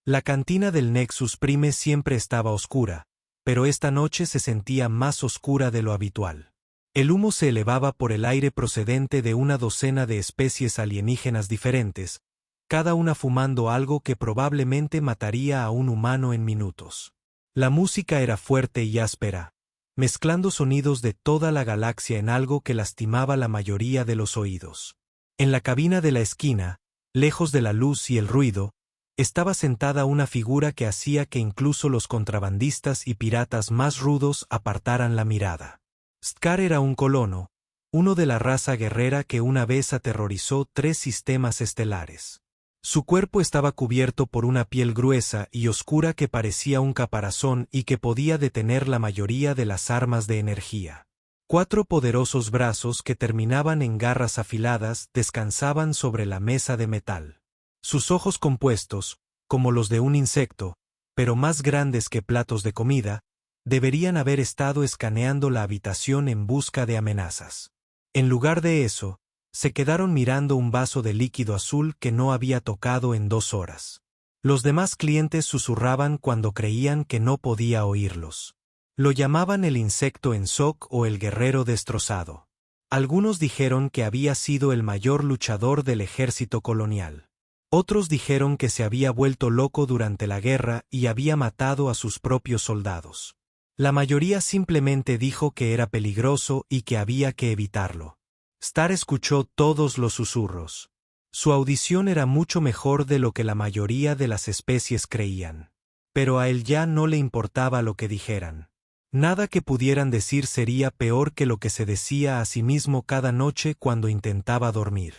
La cantina del Nexus Prime siempre estaba oscura, pero esta noche se sentía más oscura de lo habitual. El humo se elevaba por el aire procedente de una docena de especies alienígenas diferentes, cada una fumando algo que probablemente mataría a un humano en minutos. La música era fuerte y áspera, mezclando sonidos de toda la galaxia en algo que lastimaba la mayoría de los oídos. En la cabina de la esquina, lejos de la luz y el ruido, estaba sentada una figura que hacía que incluso los contrabandistas y piratas más rudos apartaran la mirada. Scar era un colono, uno de la raza guerrera que una vez aterrorizó 3 sistemas estelares. Su cuerpo estaba cubierto por una piel gruesa y oscura que parecía un caparazón y que podía detener la mayoría de las armas de energía. 4 poderosos brazos que terminaban en garras afiladas descansaban sobre la mesa de metal. Sus ojos compuestos, como los de un insecto, pero más grandes que platos de comida, deberían haber estado escaneando la habitación en busca de amenazas. En lugar de eso, se quedaron mirando un vaso de líquido azul que no había tocado en 2 horas. Los demás clientes susurraban cuando creían que no podía oírlos. Lo llamaban el insecto en shock o el guerrero destrozado. Algunos dijeron que había sido el mayor luchador del ejército colonial. Otros dijeron que se había vuelto loco durante la guerra y había matado a sus propios soldados. La mayoría simplemente dijo que era peligroso y que había que evitarlo. Star escuchó todos los susurros. Su audición era mucho mejor de lo que la mayoría de las especies creían. Pero a él ya no le importaba lo que dijeran. Nada que pudieran decir sería peor que lo que se decía a sí mismo cada noche cuando intentaba dormir.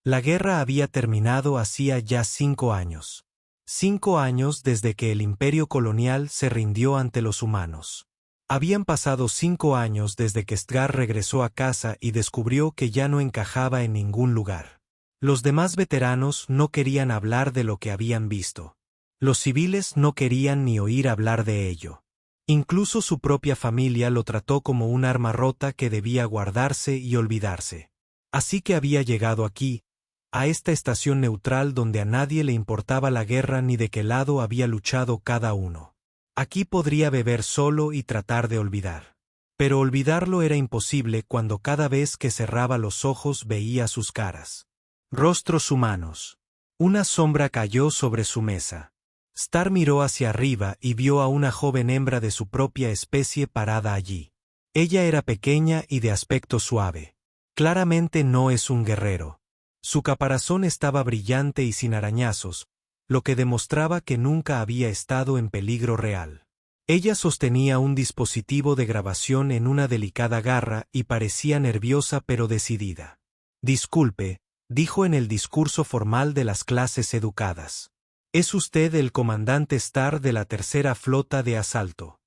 La guerra había terminado hacía ya 5 años. 5 años desde que el imperio colonial se rindió ante los humanos. Habían pasado 5 años desde que Scar regresó a casa y descubrió que ya no encajaba en ningún lugar. Los demás veteranos no querían hablar de lo que habían visto. Los civiles no querían ni oír hablar de ello. Incluso su propia familia lo trató como un arma rota que debía guardarse y olvidarse. Así que había llegado aquí, a esta estación neutral donde a nadie le importaba la guerra ni de qué lado había luchado cada uno. Aquí podría beber solo y tratar de olvidar. Pero olvidarlo era imposible cuando cada vez que cerraba los ojos veía sus caras. Rostros humanos. Una sombra cayó sobre su mesa. Star miró hacia arriba y vio a una joven hembra de su propia especie parada allí. Ella era pequeña y de aspecto suave. Claramente no es un guerrero. Su caparazón estaba brillante y sin arañazos, lo que demostraba que nunca había estado en peligro real. Ella sostenía un dispositivo de grabación en una delicada garra y parecía nerviosa pero decidida. Disculpe, dijo en el discurso formal de las clases educadas. Es usted el comandante Star de la tercera flota de asalto.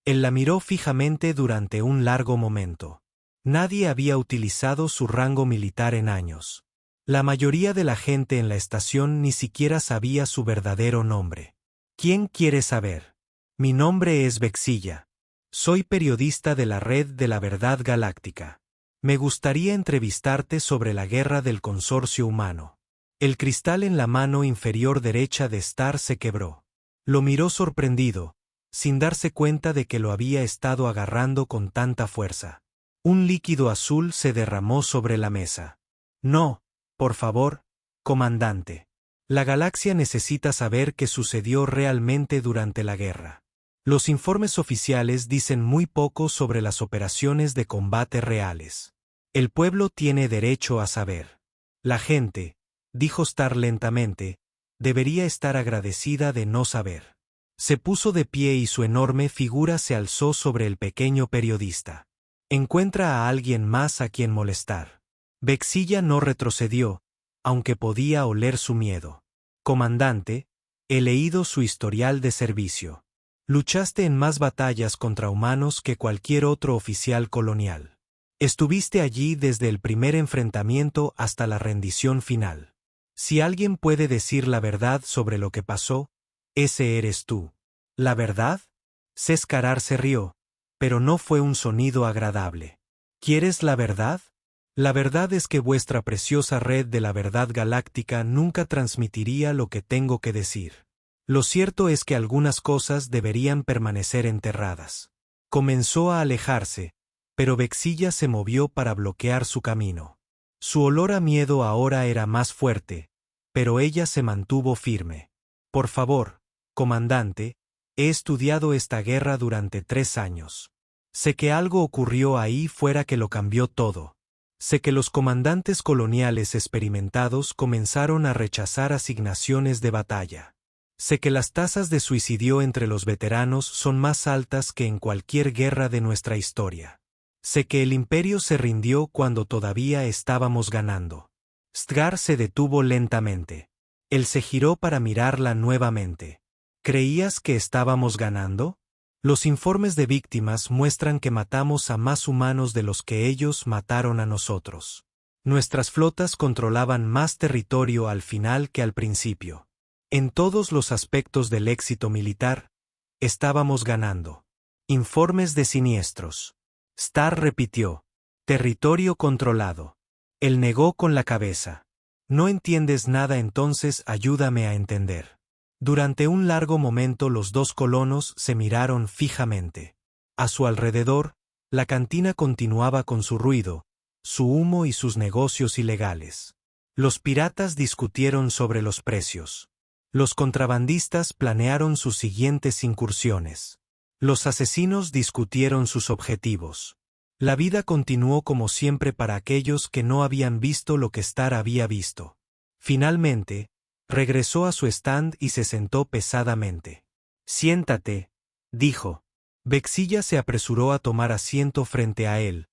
Él la miró fijamente durante un largo momento. Nadie había utilizado su rango militar en años. La mayoría de la gente en la estación ni siquiera sabía su verdadero nombre. ¿Quién quiere saber? Mi nombre es Vexilla. Soy periodista de la Red de la Verdad Galáctica. Me gustaría entrevistarte sobre la guerra del consorcio humano. El cristal en la mano inferior derecha de Star se quebró. Lo miró sorprendido, sin darse cuenta de que lo había estado agarrando con tanta fuerza. Un líquido azul se derramó sobre la mesa. No. Por favor, comandante. La galaxia necesita saber qué sucedió realmente durante la guerra. Los informes oficiales dicen muy poco sobre las operaciones de combate reales. El pueblo tiene derecho a saber. La gente, dijo Star lentamente, debería estar agradecida de no saber. Se puso de pie y su enorme figura se alzó sobre el pequeño periodista. Encuentra a alguien más a quien molestar. Vexilla no retrocedió, aunque podía oler su miedo. Comandante, he leído su historial de servicio. Luchaste en más batallas contra humanos que cualquier otro oficial colonial. Estuviste allí desde el primer enfrentamiento hasta la rendición final. Si alguien puede decir la verdad sobre lo que pasó, ese eres tú. ¿La verdad? Sescarar se rió, pero no fue un sonido agradable. ¿Quieres la verdad? La verdad es que vuestra preciosa red de la verdad galáctica nunca transmitiría lo que tengo que decir. Lo cierto es que algunas cosas deberían permanecer enterradas. Comenzó a alejarse, pero Vexilla se movió para bloquear su camino. Su olor a miedo ahora era más fuerte, pero ella se mantuvo firme. Por favor, comandante, he estudiado esta guerra durante 3 años. Sé que algo ocurrió ahí fuera que lo cambió todo. Sé que los comandantes coloniales experimentados comenzaron a rechazar asignaciones de batalla. Sé que las tasas de suicidio entre los veteranos son más altas que en cualquier guerra de nuestra historia. Sé que el imperio se rindió cuando todavía estábamos ganando. Stgar se detuvo lentamente. Él se giró para mirarla nuevamente. ¿Creías que estábamos ganando? Los informes de víctimas muestran que matamos a más humanos de los que ellos mataron a nosotros. Nuestras flotas controlaban más territorio al final que al principio. En todos los aspectos del éxito militar, estábamos ganando. Informes de siniestros. Starr repitió. Territorio controlado. Él negó con la cabeza. No entiendes nada, entonces ayúdame a entender. Durante un largo momento los dos colonos se miraron fijamente. A su alrededor, la cantina continuaba con su ruido, su humo y sus negocios ilegales. Los piratas discutieron sobre los precios. Los contrabandistas planearon sus siguientes incursiones. Los asesinos discutieron sus objetivos. La vida continuó como siempre para aquellos que no habían visto lo que Starr había visto. Finalmente, regresó a su stand y se sentó pesadamente. «Siéntate», dijo. Vexilla se apresuró a tomar asiento frente a él,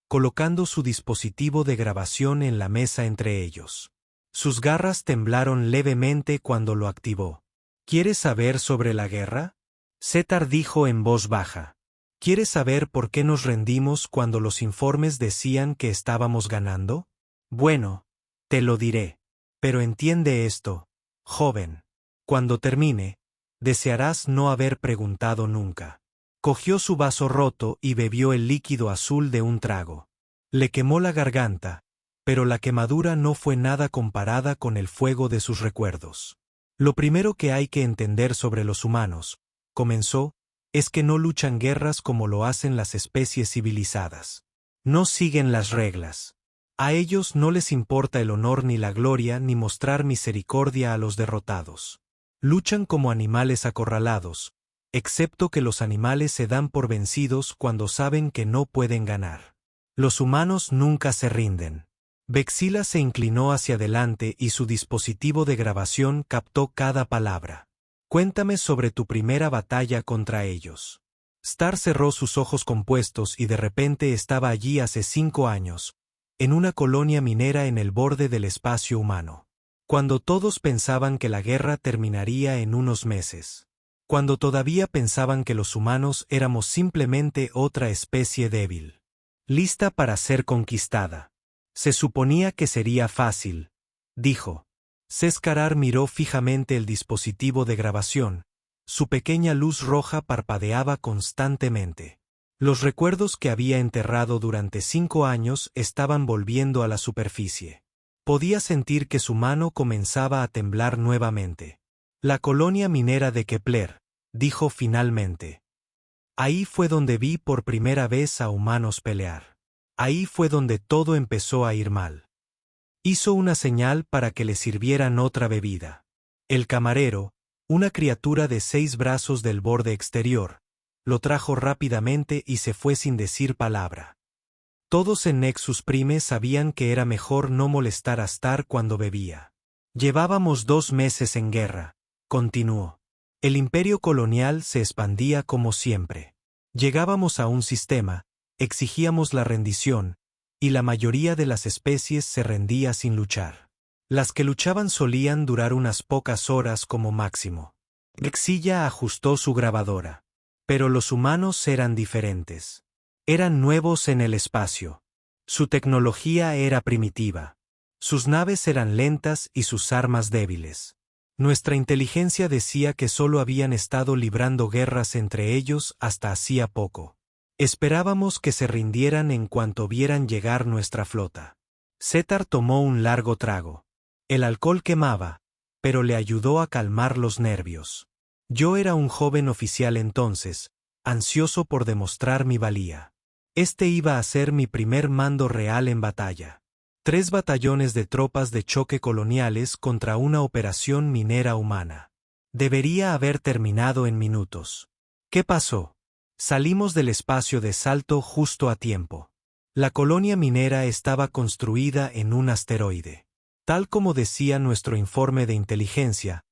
colocando su dispositivo de grabación en la mesa entre ellos. Sus garras temblaron levemente cuando lo activó. «¿Quieres saber sobre la guerra?», Setar dijo en voz baja. «¿Quieres saber por qué nos rendimos cuando los informes decían que estábamos ganando? Bueno, te lo diré. Pero entiende esto, joven. Cuando termine, desearás no haber preguntado nunca». Cogió su vaso roto y bebió el líquido azul de un trago. Le quemó la garganta, pero la quemadura no fue nada comparada con el fuego de sus recuerdos. «Lo primero que hay que entender sobre los humanos», comenzó, «es que no luchan guerras como lo hacen las especies civilizadas. No siguen las reglas. A ellos no les importa el honor ni la gloria ni mostrar misericordia a los derrotados. Luchan como animales acorralados, excepto que los animales se dan por vencidos cuando saben que no pueden ganar. Los humanos nunca se rinden». Vexilla se inclinó hacia adelante y su dispositivo de grabación captó cada palabra. «Cuéntame sobre tu primera batalla contra ellos». Starr cerró sus ojos compuestos y de repente estaba allí hace 5 años, en una colonia minera en el borde del espacio humano. Cuando todos pensaban que la guerra terminaría en unos meses. Cuando todavía pensaban que los humanos éramos simplemente otra especie débil, lista para ser conquistada. Se suponía que sería fácil, dijo. Seskarar miró fijamente el dispositivo de grabación. Su pequeña luz roja parpadeaba constantemente. Los recuerdos que había enterrado durante 5 años estaban volviendo a la superficie. Podía sentir que su mano comenzaba a temblar nuevamente. «La colonia minera de Kepler», dijo finalmente. «Ahí fue donde vi por primera vez a humanos pelear. Ahí fue donde todo empezó a ir mal». Hizo una señal para que le sirvieran otra bebida. El camarero, una criatura de 6 brazos del borde exterior, lo trajo rápidamente y se fue sin decir palabra. Todos en Nexus Prime sabían que era mejor no molestar a Starr cuando bebía. «Llevábamos 2 meses en guerra», continuó. «El imperio colonial se expandía como siempre. Llegábamos a un sistema, exigíamos la rendición, y la mayoría de las especies se rendía sin luchar. Las que luchaban solían durar unas pocas horas como máximo». Vexilla ajustó su grabadora. «Pero los humanos eran diferentes. Eran nuevos en el espacio. Su tecnología era primitiva. Sus naves eran lentas y sus armas débiles. Nuestra inteligencia decía que solo habían estado librando guerras entre ellos hasta hacía poco. Esperábamos que se rindieran en cuanto vieran llegar nuestra flota». Setar tomó un largo trago. El alcohol quemaba, pero le ayudó a calmar los nervios. Yo era un joven oficial entonces, ansioso por demostrar mi valía. Este iba a ser mi primer mando real en batalla. 3 batallones de tropas de choque coloniales contra una operación minera humana. Debería haber terminado en minutos. ¿Qué pasó? Salimos del espacio de Salto justo a tiempo. La colonia minera estaba construida en un asteroide. Tal como decía nuestro informe de inteligencia,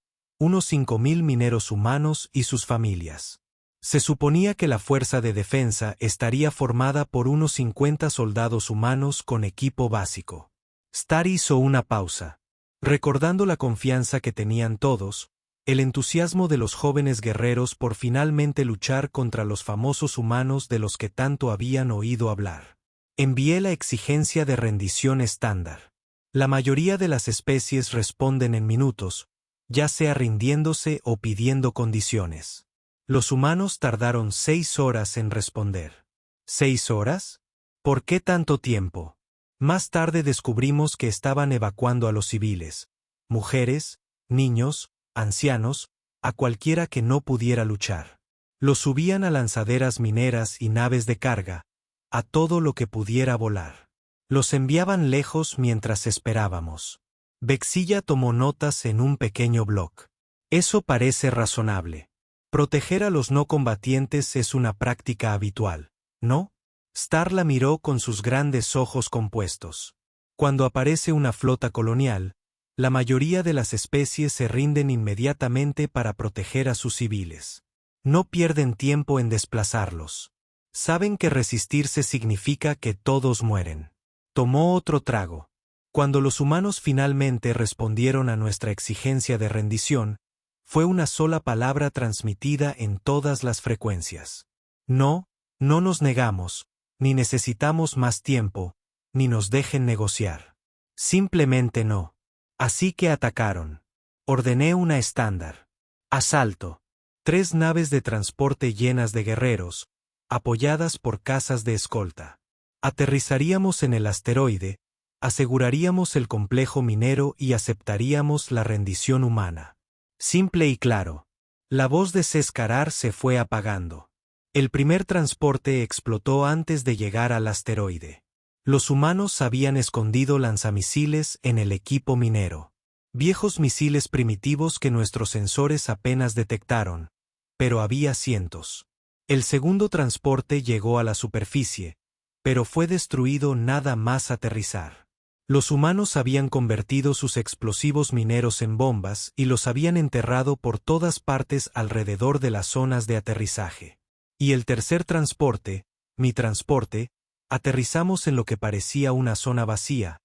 unos 5.000 mineros humanos y sus familias. Se suponía que la fuerza de defensa estaría formada por unos 50 soldados humanos con equipo básico. Starr hizo una pausa. Recordando la confianza que tenían todos, el entusiasmo de los jóvenes guerreros por finalmente luchar contra los famosos humanos de los que tanto habían oído hablar. Envié la exigencia de rendición estándar. La mayoría de las especies responden en minutos, ya sea rindiéndose o pidiendo condiciones. Los humanos tardaron 6 horas en responder. ¿6 horas? ¿Por qué tanto tiempo? Más tarde descubrimos que estaban evacuando a los civiles, mujeres, niños, ancianos, a cualquiera que no pudiera luchar. Los subían a lanzaderas mineras y naves de carga, a todo lo que pudiera volar. Los enviaban lejos mientras esperábamos. Vexilla tomó notas en un pequeño bloc. Eso parece razonable. Proteger a los no combatientes es una práctica habitual, ¿no? Starr la miró con sus grandes ojos compuestos. Cuando aparece una flota colonial, la mayoría de las especies se rinden inmediatamente para proteger a sus civiles. No pierden tiempo en desplazarlos. Saben que resistirse significa que todos mueren. Tomó otro trago. Cuando los humanos finalmente respondieron a nuestra exigencia de rendición, fue una sola palabra transmitida en todas las frecuencias. No, no nos negamos, ni necesitamos más tiempo, ni nos dejen negociar. Simplemente no. Así que atacaron. Ordené una estándar. Asalto. 3 naves de transporte llenas de guerreros, apoyadas por casas de escolta. Aterrizaríamos en el asteroide, aseguraríamos el complejo minero y aceptaríamos la rendición humana. Simple y claro. La voz de Sescarar se fue apagando. El primer transporte explotó antes de llegar al asteroide. Los humanos habían escondido lanzamisiles en el equipo minero. Viejos misiles primitivos que nuestros sensores apenas detectaron, pero había cientos. El segundo transporte llegó a la superficie, pero fue destruido nada más aterrizar. Los humanos habían convertido sus explosivos mineros en bombas y los habían enterrado por todas partes alrededor de las zonas de aterrizaje. Y el tercer transporte, mi transporte, aterrizamos en lo que parecía una zona vacía,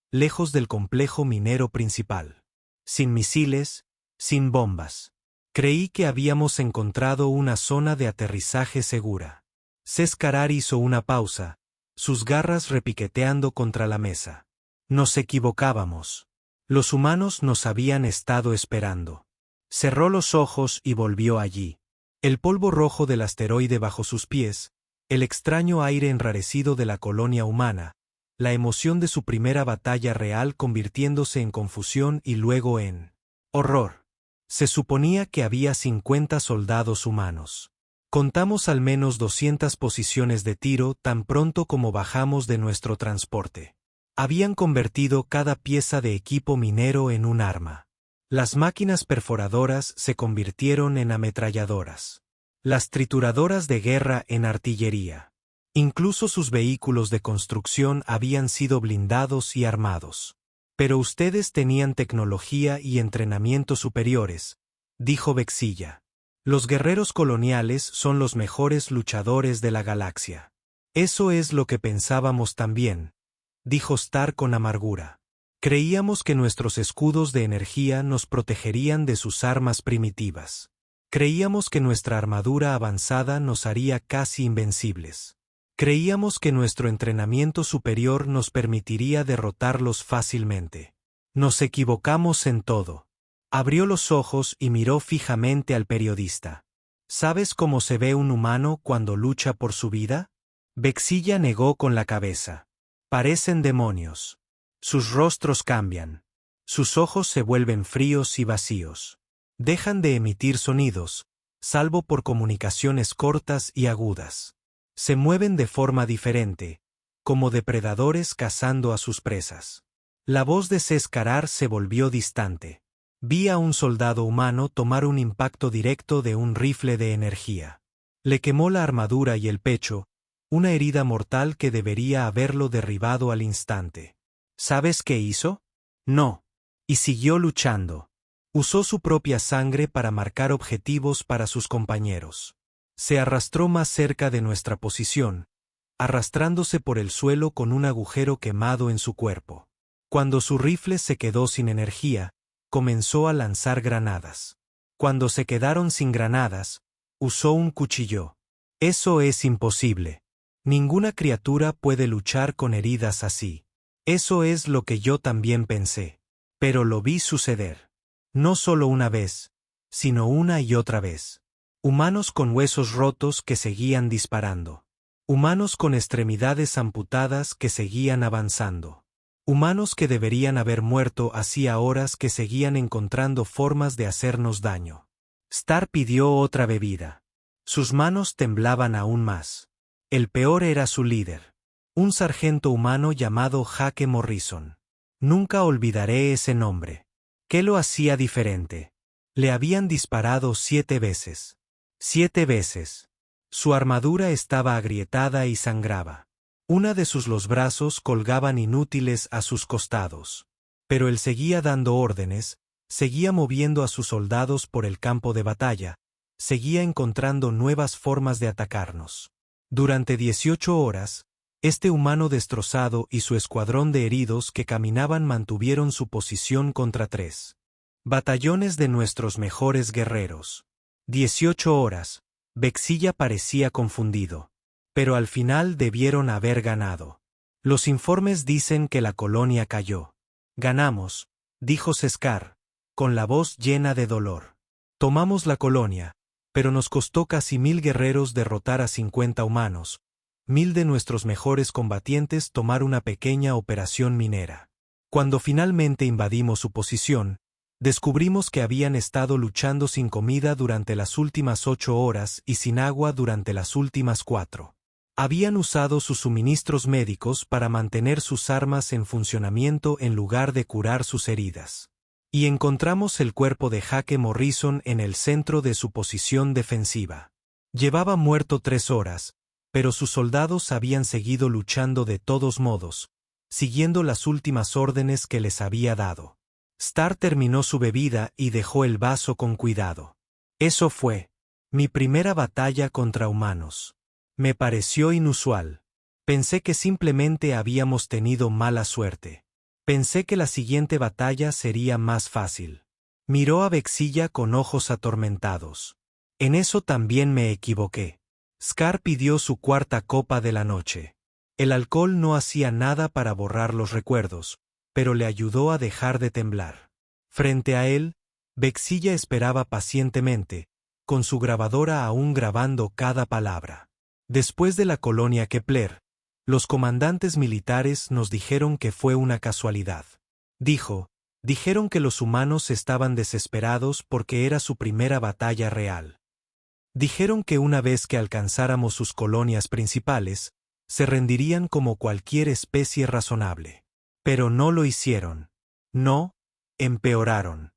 lejos del complejo minero principal. Sin misiles, sin bombas. Creí que habíamos encontrado una zona de aterrizaje segura. Sescarar hizo una pausa, sus garras repiqueteando contra la mesa. Nos equivocábamos. Los humanos nos habían estado esperando. Cerró los ojos y volvió allí. El polvo rojo del asteroide bajo sus pies, el extraño aire enrarecido de la colonia humana, la emoción de su primera batalla real convirtiéndose en confusión y luego en horror. Se suponía que había 50 soldados humanos. Contamos al menos 200 posiciones de tiro tan pronto como bajamos de nuestro transporte. Habían convertido cada pieza de equipo minero en un arma. Las máquinas perforadoras se convirtieron en ametralladoras. Las trituradoras de guerra en artillería. Incluso sus vehículos de construcción habían sido blindados y armados. Pero ustedes tenían tecnología y entrenamiento superiores, dijo Vexilla. Los guerreros coloniales son los mejores luchadores de la galaxia. Eso es lo que pensábamos también, dijo Starr con amargura. Creíamos que nuestros escudos de energía nos protegerían de sus armas primitivas. Creíamos que nuestra armadura avanzada nos haría casi invencibles. Creíamos que nuestro entrenamiento superior nos permitiría derrotarlos fácilmente. Nos equivocamos en todo. Abrió los ojos y miró fijamente al periodista. ¿Sabes cómo se ve un humano cuando lucha por su vida? Vexilla negó con la cabeza. Parecen demonios. Sus rostros cambian. Sus ojos se vuelven fríos y vacíos. Dejan de emitir sonidos, salvo por comunicaciones cortas y agudas. Se mueven de forma diferente, como depredadores cazando a sus presas. La voz de Sescarar se volvió distante. Vi a un soldado humano tomar un impacto directo de un rifle de energía. Le quemó la armadura y el pecho, una herida mortal que debería haberlo derribado al instante. ¿Sabes qué hizo? No. Y siguió luchando. Usó su propia sangre para marcar objetivos para sus compañeros. Se arrastró más cerca de nuestra posición, arrastrándose por el suelo con un agujero quemado en su cuerpo. Cuando su rifle se quedó sin energía, comenzó a lanzar granadas. Cuando se quedaron sin granadas, usó un cuchillo. Eso es imposible. Ninguna criatura puede luchar con heridas así. Eso es lo que yo también pensé. Pero lo vi suceder. No solo una vez, sino una y otra vez. Humanos con huesos rotos que seguían disparando. Humanos con extremidades amputadas que seguían avanzando. Humanos que deberían haber muerto hacía horas que seguían encontrando formas de hacernos daño. Star pidió otra bebida. Sus manos temblaban aún más. El peor era su líder. Un sargento humano llamado Jake Morrison. Nunca olvidaré ese nombre. ¿Qué lo hacía diferente? Le habían disparado 7 veces. 7 veces. Su armadura estaba agrietada y sangraba. Una de los brazos colgaban inútiles a sus costados. Pero él seguía dando órdenes, seguía moviendo a sus soldados por el campo de batalla, seguía encontrando nuevas formas de atacarnos. Durante 18 horas, este humano destrozado y su escuadrón de heridos que caminaban mantuvieron su posición contra 3 batallones de nuestros mejores guerreros. 18 horas. Vexilla parecía confundido. Pero al final debieron haber ganado. Los informes dicen que la colonia cayó. Ganamos, dijo Sescar, con la voz llena de dolor. Tomamos la colonia, pero nos costó casi 1000 guerreros derrotar a 50 humanos, 1000 de nuestros mejores combatientes tomar una pequeña operación minera. Cuando finalmente invadimos su posición, descubrimos que habían estado luchando sin comida durante las últimas 8 horas y sin agua durante las últimas 4. Habían usado sus suministros médicos para mantener sus armas en funcionamiento en lugar de curar sus heridas. Y encontramos el cuerpo de Jake Morrison en el centro de su posición defensiva. Llevaba muerto 3 horas, pero sus soldados habían seguido luchando de todos modos, siguiendo las últimas órdenes que les había dado. Star terminó su bebida y dejó el vaso con cuidado. Eso fue mi primera batalla contra humanos. Me pareció inusual. Pensé que simplemente habíamos tenido mala suerte. Pensé que la siguiente batalla sería más fácil. Miró a Vexilla con ojos atormentados. En eso también me equivoqué. Scar pidió su 4ª copa de la noche. El alcohol no hacía nada para borrar los recuerdos, pero le ayudó a dejar de temblar. Frente a él, Vexilla esperaba pacientemente, con su grabadora aún grabando cada palabra. Después de la colonia Kepler, los comandantes militares nos dijeron que fue una casualidad. Dijeron que los humanos estaban desesperados porque era su primera batalla real. Dijeron que una vez que alcanzáramos sus colonias principales, se rendirían como cualquier especie razonable. Pero no lo hicieron. No, empeoraron.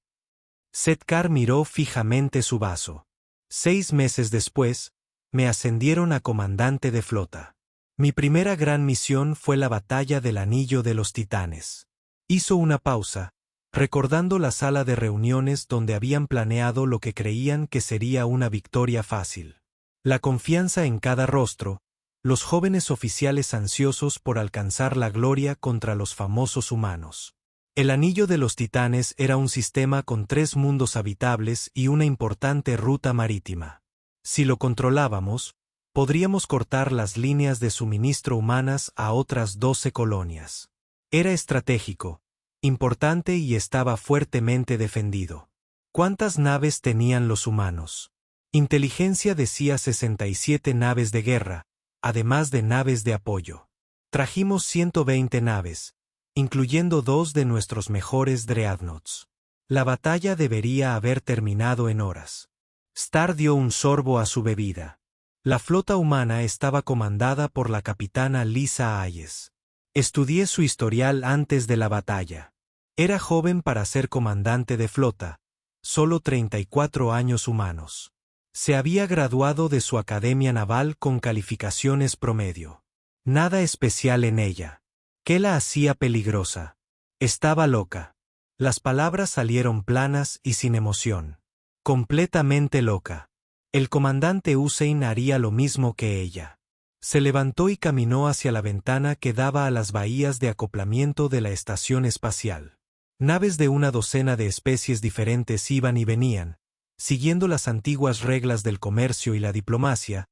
Sescar miró fijamente su vaso. 6 meses después, me ascendieron a comandante de flota. Mi primera gran misión fue la batalla del Anillo de los Titanes. Hizo una pausa, recordando la sala de reuniones donde habían planeado lo que creían que sería una victoria fácil. La confianza en cada rostro, los jóvenes oficiales ansiosos por alcanzar la gloria contra los famosos humanos. El Anillo de los Titanes era un sistema con 3 mundos habitables y una importante ruta marítima. Si lo controlábamos, podríamos cortar las líneas de suministro humanas a otras 12 colonias. Era estratégico, importante y estaba fuertemente defendido. ¿Cuántas naves tenían los humanos? Inteligencia decía 67 naves de guerra, además de naves de apoyo. Trajimos 120 naves, incluyendo 2 de nuestros mejores dreadnoughts. La batalla debería haber terminado en horas. Star dio un sorbo a su bebida. La flota humana estaba comandada por la capitana Lisa Hayes. Estudié su historial antes de la batalla. Era joven para ser comandante de flota, solo 34 años humanos. Se había graduado de su academia naval con calificaciones promedio. Nada especial en ella. ¿Qué la hacía peligrosa? Estaba loca. Las palabras salieron planas y sin emoción. Completamente loca. El comandante Hussein haría lo mismo que ella. Se levantó y caminó hacia la ventana que daba a las bahías de acoplamiento de la estación espacial. Naves de una docena de especies diferentes iban y venían, siguiendo las antiguas reglas del comercio y la diplomacia,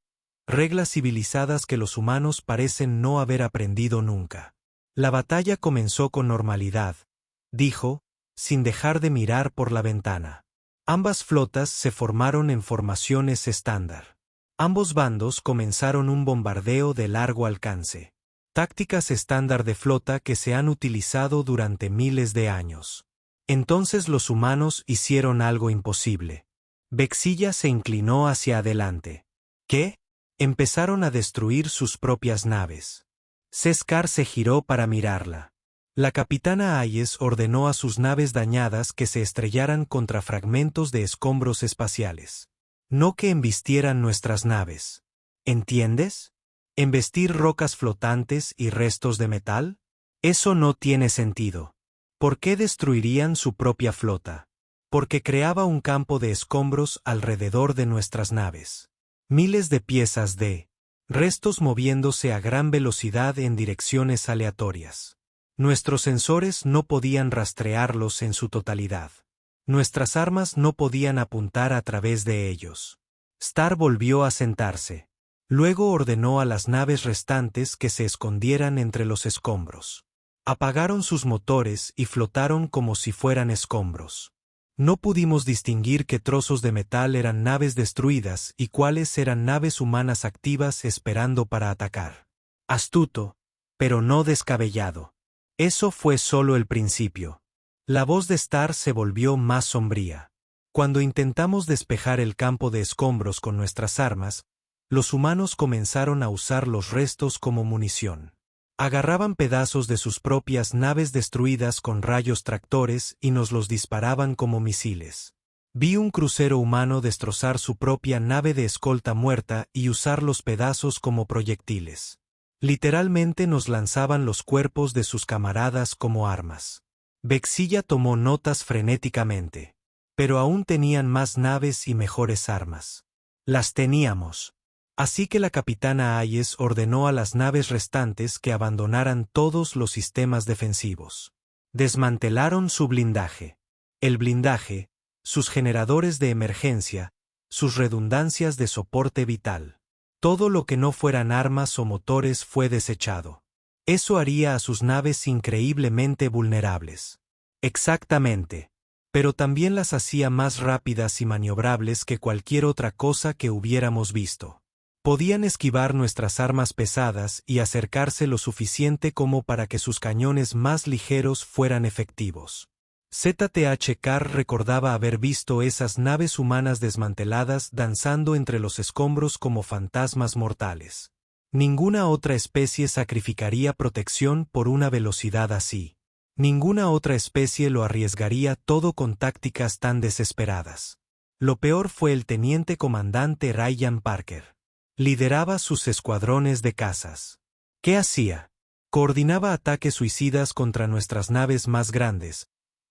reglas civilizadas que los humanos parecen no haber aprendido nunca. La batalla comenzó con normalidad, dijo, sin dejar de mirar por la ventana. Ambas flotas se formaron en formaciones estándar. Ambos bandos comenzaron un bombardeo de largo alcance. Tácticas estándar de flota que se han utilizado durante miles de años. Entonces los humanos hicieron algo imposible. Vexilla se inclinó hacia adelante. ¿Qué? Empezaron a destruir sus propias naves. Seskar se giró para mirarla. La capitana Hayes ordenó a sus naves dañadas que se estrellaran contra fragmentos de escombros espaciales. No que embistieran nuestras naves. ¿Entiendes? ¿Embestir rocas flotantes y restos de metal? Eso no tiene sentido. ¿Por qué destruirían su propia flota? Porque creaba un campo de escombros alrededor de nuestras naves. Miles de piezas de restos moviéndose a gran velocidad en direcciones aleatorias. Nuestros sensores no podían rastrearlos en su totalidad. Nuestras armas no podían apuntar a través de ellos. Star volvió a sentarse. Luego ordenó a las naves restantes que se escondieran entre los escombros. Apagaron sus motores y flotaron como si fueran escombros. No pudimos distinguir qué trozos de metal eran naves destruidas y cuáles eran naves humanas activas esperando para atacar. Astuto, pero no descabellado. Eso fue solo el principio. La voz de Star se volvió más sombría. Cuando intentamos despejar el campo de escombros con nuestras armas, los humanos comenzaron a usar los restos como munición. Agarraban pedazos de sus propias naves destruidas con rayos tractores y nos los disparaban como misiles. Vi un crucero humano destrozar su propia nave de escolta muerta y usar los pedazos como proyectiles. Literalmente nos lanzaban los cuerpos de sus camaradas como armas. Vexilla tomó notas frenéticamente. Pero aún tenían más naves y mejores armas. Las teníamos. Así que la capitana Hayes ordenó a las naves restantes que abandonaran todos los sistemas defensivos. Desmantelaron su blindaje. El blindaje, sus generadores de emergencia, sus redundancias de soporte vital. Todo lo que no fueran armas o motores fue desechado. Eso haría a sus naves increíblemente vulnerables. Exactamente. Pero también las hacía más rápidas y maniobrables que cualquier otra cosa que hubiéramos visto. Podían esquivar nuestras armas pesadas y acercarse lo suficiente como para que sus cañones más ligeros fueran efectivos. ZTH recordaba haber visto esas naves humanas desmanteladas danzando entre los escombros como fantasmas mortales. Ninguna otra especie sacrificaría protección por una velocidad así. Ninguna otra especie lo arriesgaría todo con tácticas tan desesperadas. Lo peor fue el teniente comandante Ryan Parker. Lideraba sus escuadrones de cazas. ¿Qué hacía? Coordinaba ataques suicidas contra nuestras naves más grandes,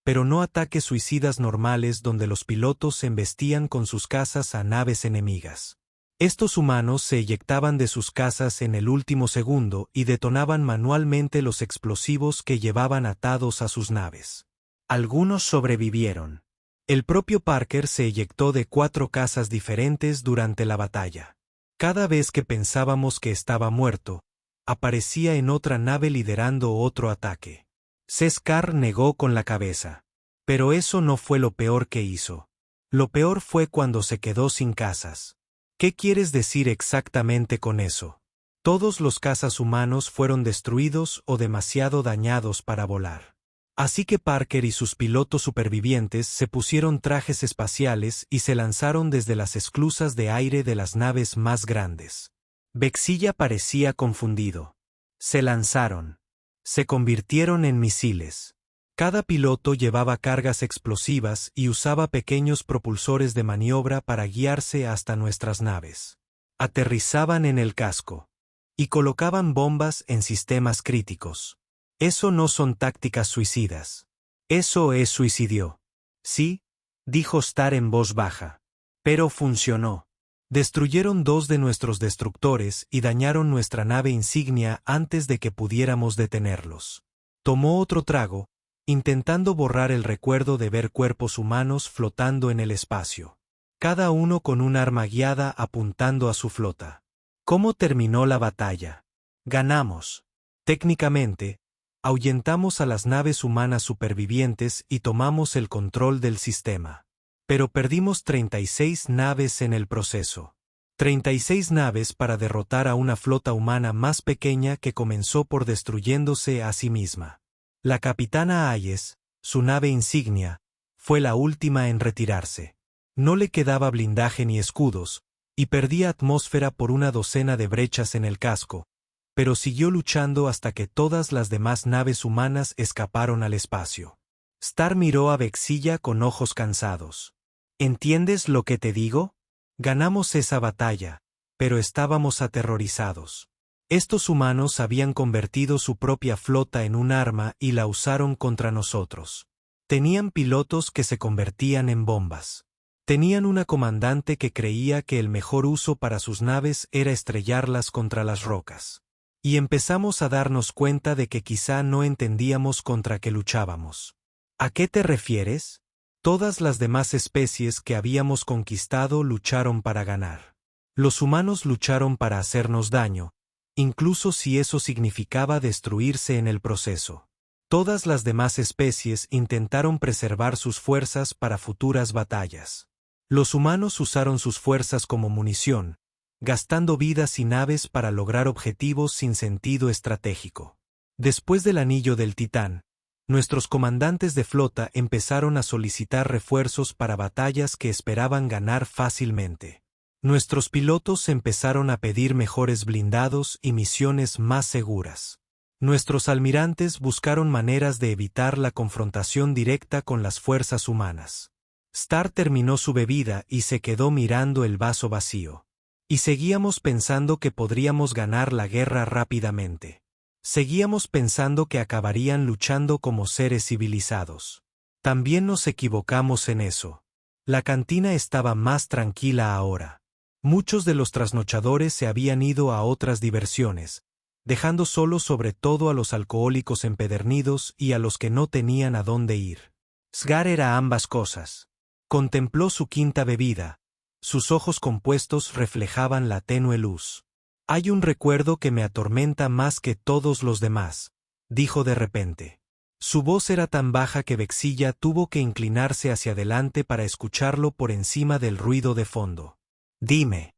pero no ataques suicidas normales donde los pilotos embestían con sus cazas a naves enemigas. Estos humanos se eyectaban de sus cazas en el último segundo y detonaban manualmente los explosivos que llevaban atados a sus naves. Algunos sobrevivieron. El propio Parker se eyectó de 4 cazas diferentes durante la batalla. Cada vez que pensábamos que estaba muerto, aparecía en otra nave liderando otro ataque. Seskar negó con la cabeza. Pero eso no fue lo peor que hizo. Lo peor fue cuando se quedó sin cazas. ¿Qué quieres decir exactamente con eso? Todos los cazas humanos fueron destruidos o demasiado dañados para volar. Así que Parker y sus pilotos supervivientes se pusieron trajes espaciales y se lanzaron desde las esclusas de aire de las naves más grandes. Vexilla parecía confundido. Se lanzaron. Se convirtieron en misiles. Cada piloto llevaba cargas explosivas y usaba pequeños propulsores de maniobra para guiarse hasta nuestras naves. Aterrizaban en el casco. Y colocaban bombas en sistemas críticos. Eso no son tácticas suicidas. Eso es suicidio. Sí, dijo Star en voz baja. Pero funcionó. Destruyeron 2 de nuestros destructores y dañaron nuestra nave insignia antes de que pudiéramos detenerlos. Tomó otro trago, intentando borrar el recuerdo de ver cuerpos humanos flotando en el espacio. Cada uno con un arma guiada apuntando a su flota. ¿Cómo terminó la batalla? Ganamos. Técnicamente, ahuyentamos a las naves humanas supervivientes y tomamos el control del sistema. Pero perdimos 36 naves en el proceso. 36 naves para derrotar a una flota humana más pequeña que comenzó por destruyéndose a sí misma. La capitana Hayes, su nave insignia, fue la última en retirarse. No le quedaba blindaje ni escudos, y perdía atmósfera por una docena de brechas en el casco, pero siguió luchando hasta que todas las demás naves humanas escaparon al espacio. Star miró a Vexilla con ojos cansados. ¿Entiendes lo que te digo? Ganamos esa batalla, pero estábamos aterrorizados. Estos humanos habían convertido su propia flota en un arma y la usaron contra nosotros. Tenían pilotos que se convertían en bombas. Tenían una comandante que creía que el mejor uso para sus naves era estrellarlas contra las rocas. Y empezamos a darnos cuenta de que quizá no entendíamos contra qué luchábamos. ¿A qué te refieres? Todas las demás especies que habíamos conquistado lucharon para ganar. Los humanos lucharon para hacernos daño, incluso si eso significaba destruirse en el proceso. Todas las demás especies intentaron preservar sus fuerzas para futuras batallas. Los humanos usaron sus fuerzas como munición, gastando vidas y naves para lograr objetivos sin sentido estratégico. Después del anillo del Titán, nuestros comandantes de flota empezaron a solicitar refuerzos para batallas que esperaban ganar fácilmente. Nuestros pilotos empezaron a pedir mejores blindados y misiones más seguras. Nuestros almirantes buscaron maneras de evitar la confrontación directa con las fuerzas humanas. Star terminó su bebida y se quedó mirando el vaso vacío. Y seguíamos pensando que podríamos ganar la guerra rápidamente. Seguíamos pensando que acabarían luchando como seres civilizados. También nos equivocamos en eso. La cantina estaba más tranquila ahora. Muchos de los trasnochadores se habían ido a otras diversiones, dejando solos sobre todo a los alcohólicos empedernidos y a los que no tenían a dónde ir. Sgar era ambas cosas. Contempló su quinta bebida. Sus ojos compuestos reflejaban la tenue luz. Hay un recuerdo que me atormenta más que todos los demás, dijo de repente. Su voz era tan baja que Vexilla tuvo que inclinarse hacia adelante para escucharlo por encima del ruido de fondo. Dime.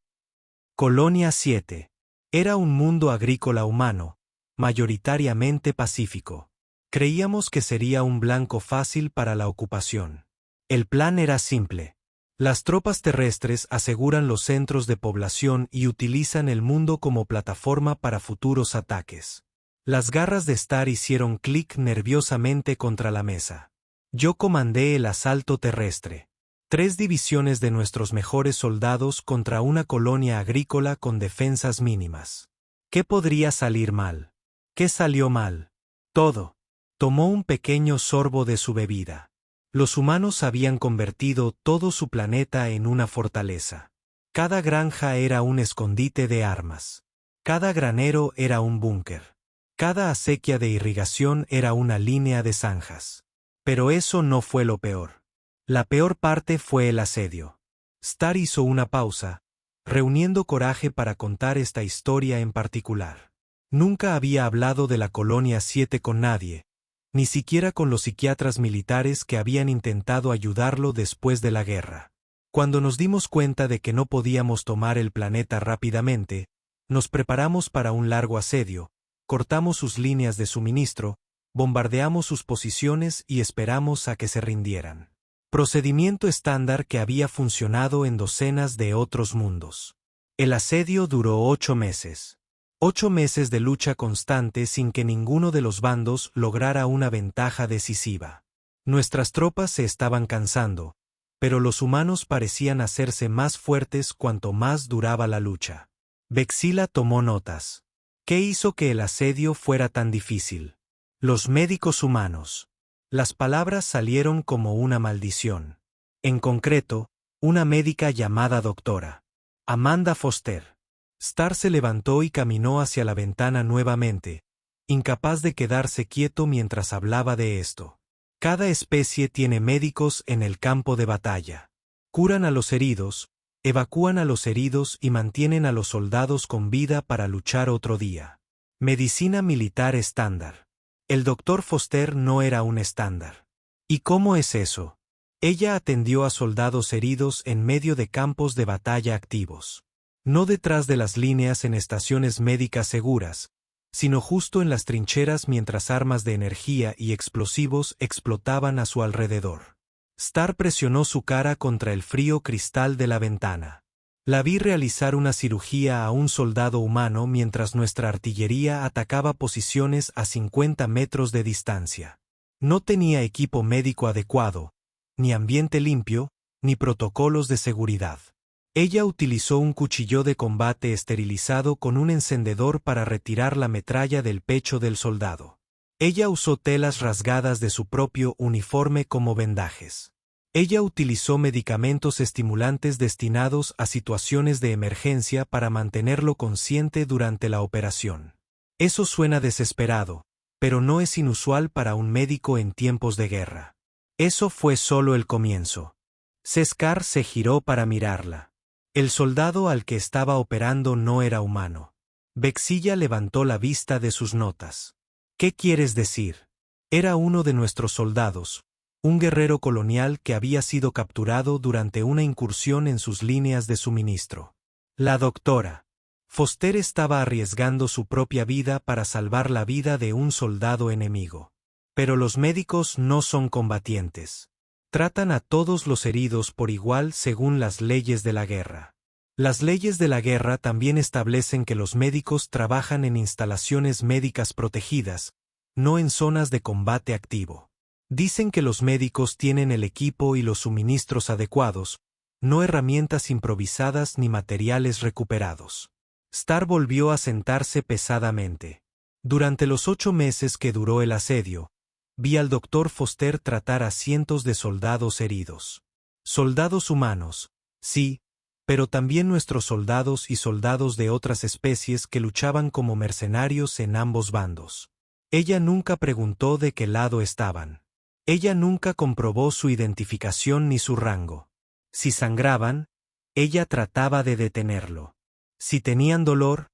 Colonia 7. Era un mundo agrícola humano, mayoritariamente pacífico. Creíamos que sería un blanco fácil para la ocupación. El plan era simple. Las tropas terrestres aseguran los centros de población y utilizan el mundo como plataforma para futuros ataques. Las garras de Star hicieron clic nerviosamente contra la mesa. Yo comandé el asalto terrestre. 3 divisiones de nuestros mejores soldados contra una colonia agrícola con defensas mínimas. ¿Qué podría salir mal? ¿Qué salió mal? Todo. Tomó un pequeño sorbo de su bebida. Los humanos habían convertido todo su planeta en una fortaleza. Cada granja era un escondite de armas. Cada granero era un búnker. Cada acequia de irrigación era una línea de zanjas. Pero eso no fue lo peor. La peor parte fue el asedio. Star hizo una pausa, reuniendo coraje para contar esta historia en particular. Nunca había hablado de la Colonia 7 con nadie, ni siquiera con los psiquiatras militares que habían intentado ayudarlo después de la guerra. Cuando nos dimos cuenta de que no podíamos tomar el planeta rápidamente, nos preparamos para un largo asedio, cortamos sus líneas de suministro, bombardeamos sus posiciones y esperamos a que se rindieran. Procedimiento estándar que había funcionado en docenas de otros mundos. El asedio duró 8 meses. 8 meses de lucha constante sin que ninguno de los bandos lograra una ventaja decisiva. Nuestras tropas se estaban cansando, pero los humanos parecían hacerse más fuertes cuanto más duraba la lucha. Vexila tomó notas. ¿Qué hizo que el asedio fuera tan difícil? Los médicos humanos. Las palabras salieron como una maldición. En concreto, una médica llamada doctora Amanda Foster. Starr se levantó y caminó hacia la ventana nuevamente, incapaz de quedarse quieto mientras hablaba de esto. Cada especie tiene médicos en el campo de batalla. Curan a los heridos, evacúan a los heridos y mantienen a los soldados con vida para luchar otro día. Medicina militar estándar. El doctor Foster no era un estándar. ¿Y cómo es eso? Ella atendió a soldados heridos en medio de campos de batalla activos. No detrás de las líneas en estaciones médicas seguras, sino justo en las trincheras mientras armas de energía y explosivos explotaban a su alrededor. Starr presionó su cara contra el frío cristal de la ventana. La vi realizar una cirugía a un soldado humano mientras nuestra artillería atacaba posiciones a 50 metros de distancia. No tenía equipo médico adecuado, ni ambiente limpio, ni protocolos de seguridad. Ella utilizó un cuchillo de combate esterilizado con un encendedor para retirar la metralla del pecho del soldado. Ella usó telas rasgadas de su propio uniforme como vendajes. Ella utilizó medicamentos estimulantes destinados a situaciones de emergencia para mantenerlo consciente durante la operación. Eso suena desesperado, pero no es inusual para un médico en tiempos de guerra. Eso fue solo el comienzo. Seskar se giró para mirarla. El soldado al que estaba operando no era humano. Vexilla levantó la vista de sus notas. ¿Qué quieres decir? Era uno de nuestros soldados, un guerrero colonial que había sido capturado durante una incursión en sus líneas de suministro. La doctora Foster estaba arriesgando su propia vida para salvar la vida de un soldado enemigo. Pero los médicos no son combatientes. Tratan a todos los heridos por igual según las leyes de la guerra. Las leyes de la guerra también establecen que los médicos trabajan en instalaciones médicas protegidas, no en zonas de combate activo. Dicen que los médicos tienen el equipo y los suministros adecuados, no herramientas improvisadas ni materiales recuperados. Starr volvió a sentarse pesadamente. Durante los 8 meses que duró el asedio, vi al doctor Foster tratar a cientos de soldados heridos. Soldados humanos, sí, pero también nuestros soldados y soldados de otras especies que luchaban como mercenarios en ambos bandos. Ella nunca preguntó de qué lado estaban. Ella nunca comprobó su identificación ni su rango. Si sangraban, ella trataba de detenerlo. Si tenían dolor,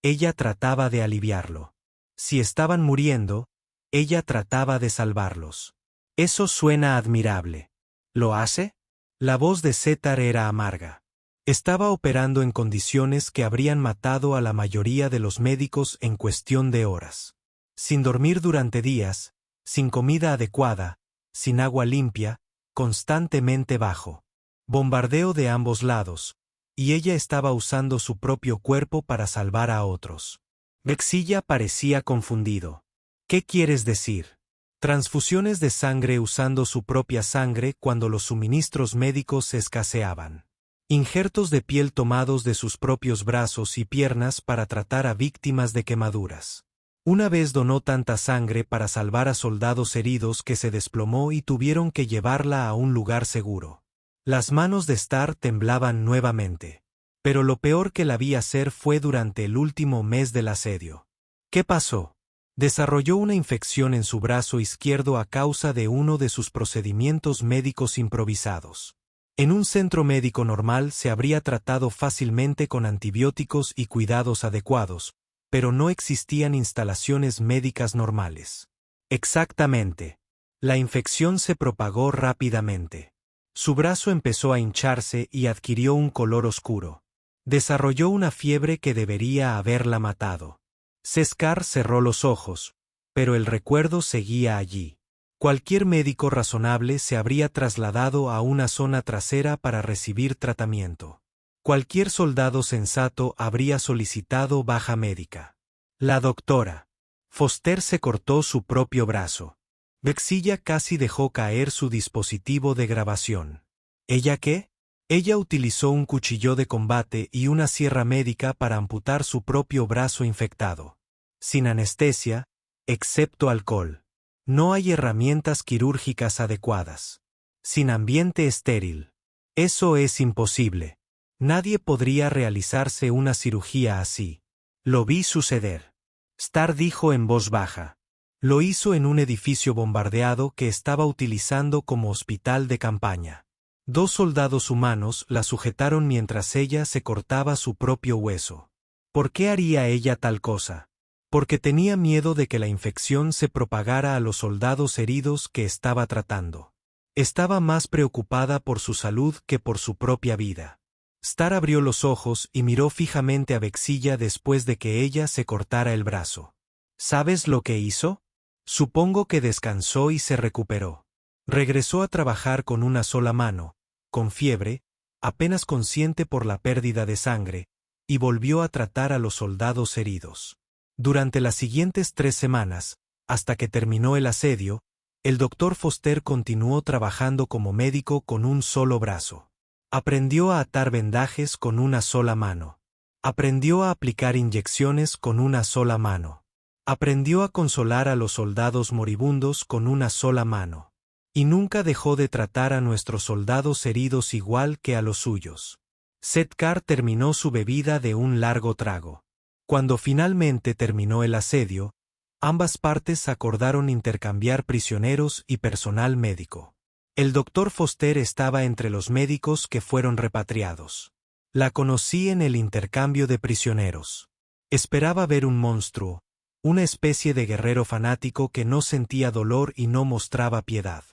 ella trataba de aliviarlo. Si estaban muriendo, ella trataba de salvarlos. Eso suena admirable. ¿Lo hace? La voz de Setar era amarga. Estaba operando en condiciones que habrían matado a la mayoría de los médicos en cuestión de horas. Sin dormir durante días, sin comida adecuada, sin agua limpia, constantemente bajo bombardeo de ambos lados, y ella estaba usando su propio cuerpo para salvar a otros. Vexilla parecía confundido. ¿Qué quieres decir? Transfusiones de sangre usando su propia sangre cuando los suministros médicos escaseaban. Injertos de piel tomados de sus propios brazos y piernas para tratar a víctimas de quemaduras. Una vez donó tanta sangre para salvar a soldados heridos que se desplomó y tuvieron que llevarla a un lugar seguro. Las manos de Starr temblaban nuevamente. Pero lo peor que la vi hacer fue durante el último mes del asedio. ¿Qué pasó? Desarrolló una infección en su brazo izquierdo a causa de uno de sus procedimientos médicos improvisados. En un centro médico normal se habría tratado fácilmente con antibióticos y cuidados adecuados, pero no existían instalaciones médicas normales. Exactamente. La infección se propagó rápidamente. Su brazo empezó a hincharse y adquirió un color oscuro. Desarrolló una fiebre que debería haberla matado. Seskar cerró los ojos, pero el recuerdo seguía allí. Cualquier médico razonable se habría trasladado a una zona trasera para recibir tratamiento. Cualquier soldado sensato habría solicitado baja médica. La doctora Foster se cortó su propio brazo. Vexilla casi dejó caer su dispositivo de grabación. ¿Ella qué? Ella utilizó un cuchillo de combate y una sierra médica para amputar su propio brazo infectado. Sin anestesia, excepto alcohol. No hay herramientas quirúrgicas adecuadas. Sin ambiente estéril. Eso es imposible. Nadie podría realizarse una cirugía así. Lo vi suceder. Starr dijo en voz baja. Lo hizo en un edificio bombardeado que estaba utilizando como hospital de campaña. 2 soldados humanos la sujetaron mientras ella se cortaba su propio hueso. ¿Por qué haría ella tal cosa? Porque tenía miedo de que la infección se propagara a los soldados heridos que estaba tratando. Estaba más preocupada por su salud que por su propia vida. Starr abrió los ojos y miró fijamente a Vexilla después de que ella se cortara el brazo. ¿Sabes lo que hizo? Supongo que descansó y se recuperó. Regresó a trabajar con una sola mano, con fiebre, apenas consciente por la pérdida de sangre, y volvió a tratar a los soldados heridos. Durante las siguientes 3 semanas, hasta que terminó el asedio, el doctor Foster continuó trabajando como médico con un solo brazo. Aprendió a atar vendajes con una sola mano. Aprendió a aplicar inyecciones con una sola mano. Aprendió a consolar a los soldados moribundos con una sola mano. Y nunca dejó de tratar a nuestros soldados heridos igual que a los suyos. Setcar terminó su bebida de un largo trago. Cuando finalmente terminó el asedio, ambas partes acordaron intercambiar prisioneros y personal médico. El doctor Foster estaba entre los médicos que fueron repatriados. La conocí en el intercambio de prisioneros. Esperaba ver un monstruo, una especie de guerrero fanático que no sentía dolor y no mostraba piedad.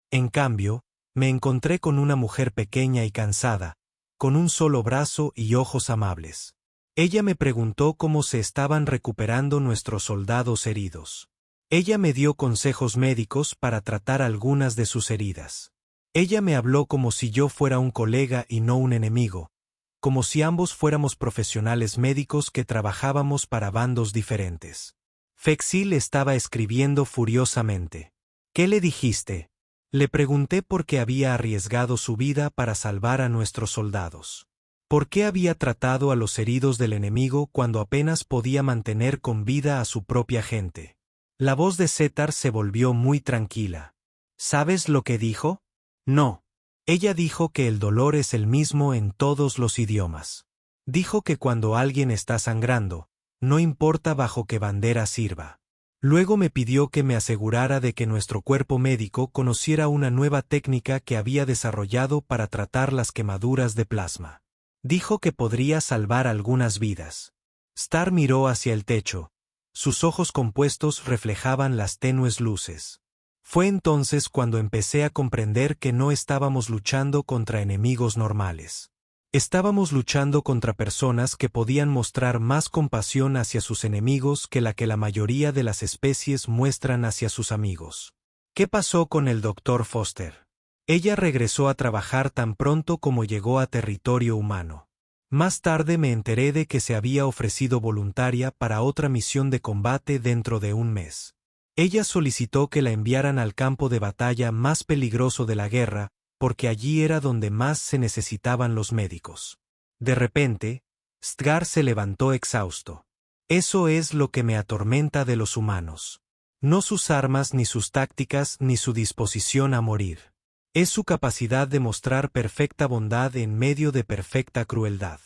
En cambio, me encontré con una mujer pequeña y cansada, con un solo brazo y ojos amables. Ella me preguntó cómo se estaban recuperando nuestros soldados heridos. Ella me dio consejos médicos para tratar algunas de sus heridas. Ella me habló como si yo fuera un colega y no un enemigo, como si ambos fuéramos profesionales médicos que trabajábamos para bandos diferentes. Fexil estaba escribiendo furiosamente. ¿Qué le dijiste? Le pregunté por qué había arriesgado su vida para salvar a nuestros soldados. ¿Por qué había tratado a los heridos del enemigo cuando apenas podía mantener con vida a su propia gente? La voz de Settar se volvió muy tranquila. ¿Sabes lo que dijo? No. Ella dijo que el dolor es el mismo en todos los idiomas. Dijo que cuando alguien está sangrando, no importa bajo qué bandera sirva. Luego me pidió que me asegurara de que nuestro cuerpo médico conociera una nueva técnica que había desarrollado para tratar las quemaduras de plasma. Dijo que podría salvar algunas vidas. Starr miró hacia el techo. Sus ojos compuestos reflejaban las tenues luces. Fue entonces cuando empecé a comprender que no estábamos luchando contra enemigos normales. Estábamos luchando contra personas que podían mostrar más compasión hacia sus enemigos que la mayoría de las especies muestran hacia sus amigos. ¿Qué pasó con el Dr. Foster? Ella regresó a trabajar tan pronto como llegó a territorio humano. Más tarde me enteré de que se había ofrecido voluntaria para otra misión de combate dentro de un mes. Ella solicitó que la enviaran al campo de batalla más peligroso de la guerra, porque allí era donde más se necesitaban los médicos. De repente, Stgar se levantó exhausto. Eso es lo que me atormenta de los humanos. No sus armas ni sus tácticas ni su disposición a morir. Es su capacidad de mostrar perfecta bondad en medio de perfecta crueldad.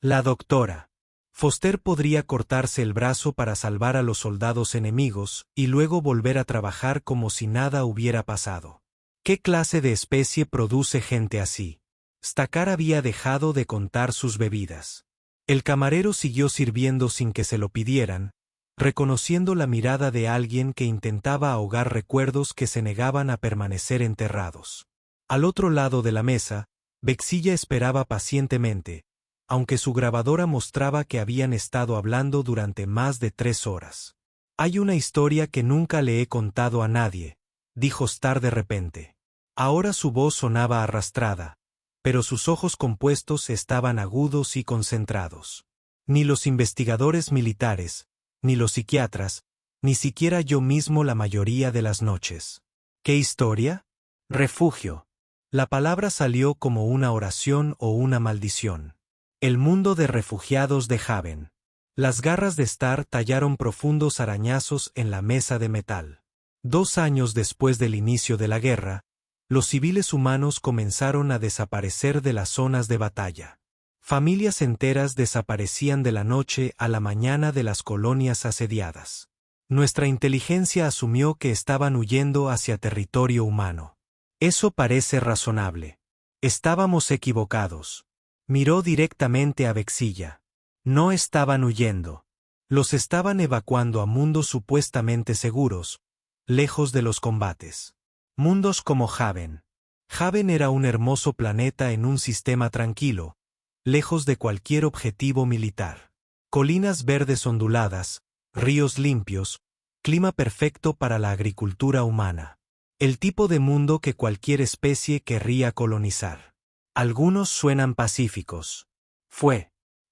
La doctora Foster podría cortarse el brazo para salvar a los soldados enemigos y luego volver a trabajar como si nada hubiera pasado. ¿Qué clase de especie produce gente así? Stacar había dejado de contar sus bebidas. El camarero siguió sirviendo sin que se lo pidieran, reconociendo la mirada de alguien que intentaba ahogar recuerdos que se negaban a permanecer enterrados. Al otro lado de la mesa, Vexilla esperaba pacientemente, aunque su grabadora mostraba que habían estado hablando durante más de 3 horas. Hay una historia que nunca le he contado a nadie, dijo Star de repente. Ahora su voz sonaba arrastrada, pero sus ojos compuestos estaban agudos y concentrados. Ni los investigadores militares, ni los psiquiatras, ni siquiera yo mismo la mayoría de las noches. ¿Qué historia? Refugio. La palabra salió como una oración o una maldición. El mundo de refugiados de Haven. Las garras de Star tallaron profundos arañazos en la mesa de metal. 2 años después del inicio de la guerra, los civiles humanos comenzaron a desaparecer de las zonas de batalla. Familias enteras desaparecían de la noche a la mañana de las colonias asediadas. Nuestra inteligencia asumió que estaban huyendo hacia territorio humano. Eso parece razonable. Estábamos equivocados. Miró directamente a Vexilla. No estaban huyendo. Los estaban evacuando a mundos supuestamente seguros, lejos de los combates. Mundos como Haven. Haven era un hermoso planeta en un sistema tranquilo, lejos de cualquier objetivo militar. Colinas verdes onduladas, ríos limpios, clima perfecto para la agricultura humana. El tipo de mundo que cualquier especie querría colonizar. Algunos suenan pacíficos.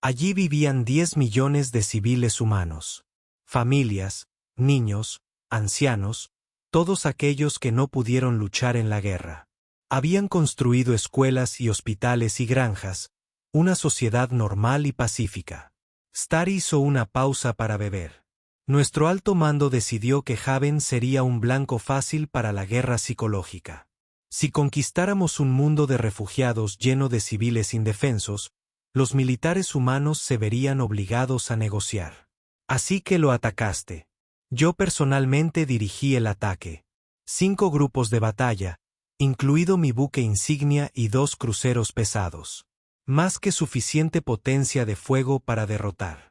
Allí vivían 10 millones de civiles humanos. Familias, niños, ancianos, todos aquellos que no pudieron luchar en la guerra. Habían construido escuelas y hospitales y granjas, una sociedad normal y pacífica. Star hizo una pausa para beber. Nuestro alto mando decidió que Haven sería un blanco fácil para la guerra psicológica. Si conquistáramos un mundo de refugiados lleno de civiles indefensos, los militares humanos se verían obligados a negociar. Así que lo atacaste. Yo personalmente dirigí el ataque. 5 grupos de batalla, incluido mi buque insignia y 2 cruceros pesados. Más que suficiente potencia de fuego para derrotar